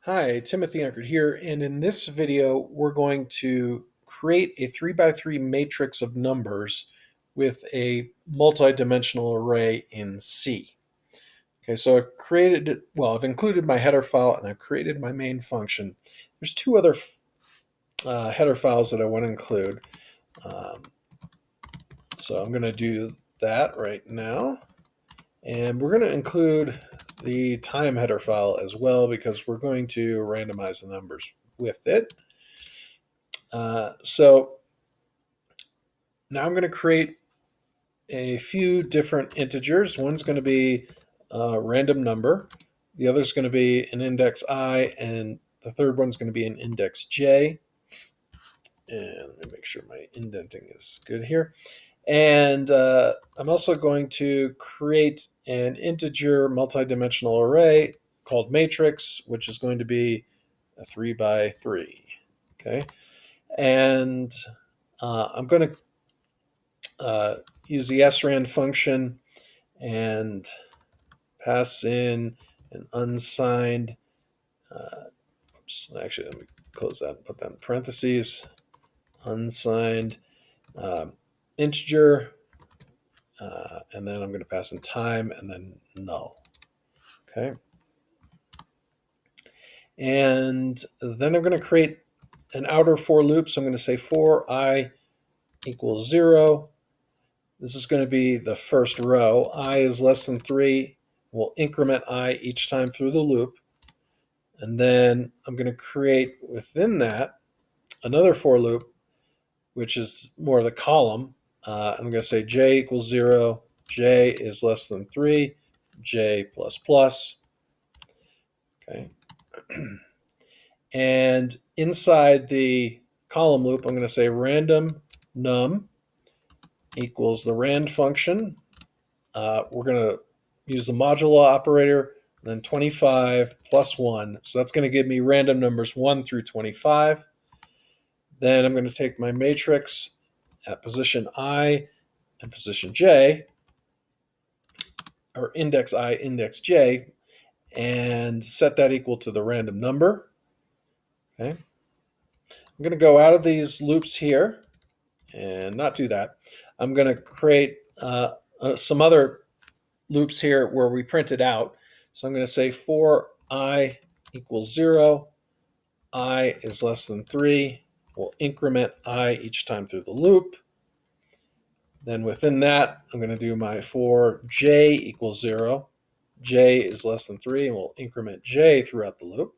Hi, Timothy Unkert here, and in this video we're going to create a 3x3 matrix of numbers with a multi-dimensional array in C. Okay, so I've included my header file and I've created my main function. There's two other header files that I want to include. Um, so I'm going to do that right now. And we're going to include the time header file as well because we're going to randomize the numbers with it. So now I'm going to create a few different integers. One's going to be a random number. The other is going to be an index I, and the third one's going to be an index j. And let me make sure my indenting is good here. And I'm also going to create an integer multidimensional array called matrix, which is going to be a 3x3. Okay, and I'm going to use the srand function and pass in an unsigned. Actually, let me close that and put that in parentheses. Unsigned integer. And then I'm going to pass in time and then null. Okay. And then I'm going to create an outer for loop. So I'm going to say for I equals 0. This is going to be the first row. I is less than 3. We'll increment I each time through the loop. And then I'm going to create within that another for loop, which is more of the column. I'm going to say j equals 0, j is less than 3, j plus plus. Okay. And inside the column loop, I'm going to say random num equals the rand function. We're going to use the modulo operator, then 25 plus 1. So that's going to give me random numbers 1 through 25. Then I'm going to take my matrix at position I and position j, or index I, index j, and set that equal to the random number. Okay. I'm going to go out of these loops here and not do that. I'm going to create some other loops here where we print it out. So I'm going to say for I equals 0, I is less than 3. We'll increment I each time through the loop. Then within that, I'm going to do my for j equals 0. J is less than 3, and we'll increment j throughout the loop.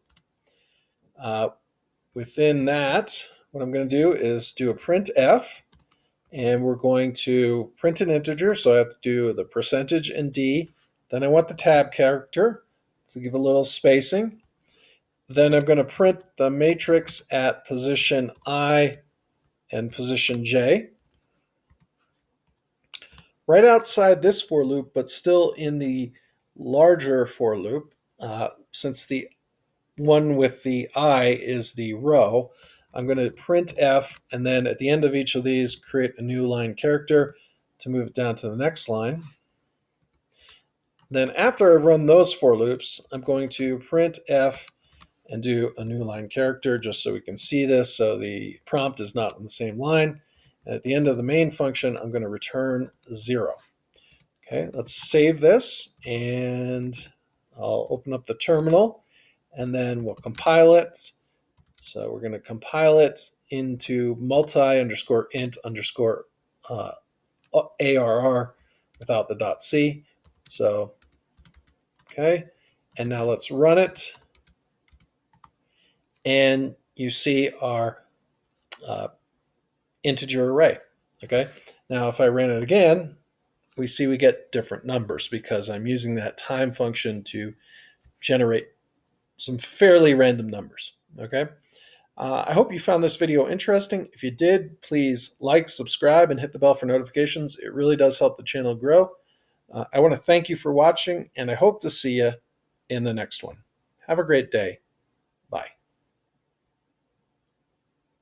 Within that, what I'm going to do is do a printf, and we're going to print an integer, so I have to do the percentage and d. Then I want the tab character to give a little spacing. Then I'm going to print the matrix at position I and position j. Right outside this for loop, but still in the larger for loop, since the one with the I is the row, I'm going to print f, and then at the end of each of these, create a new line character to move it down to the next line. Then after I've run those for loops, I'm going to print f and do a new line character just so we can see this, so the prompt is not on the same line. And at the end of the main function, I'm going to return 0. Okay, let's save this, and I'll open up the terminal, and then we'll compile it. So we're going to compile it into multi_int_ ARR without the .c. So, okay, and now let's run it. And you see our integer array. Okay, now if I ran it again, we see we get different numbers because I'm using that time function to generate some fairly random numbers. Okay. I hope you found this video interesting. If you did, please like, subscribe, and hit the bell for notifications. It really does help the channel grow. I want to thank you for watching, and I hope to see you in the next one. Have a great day.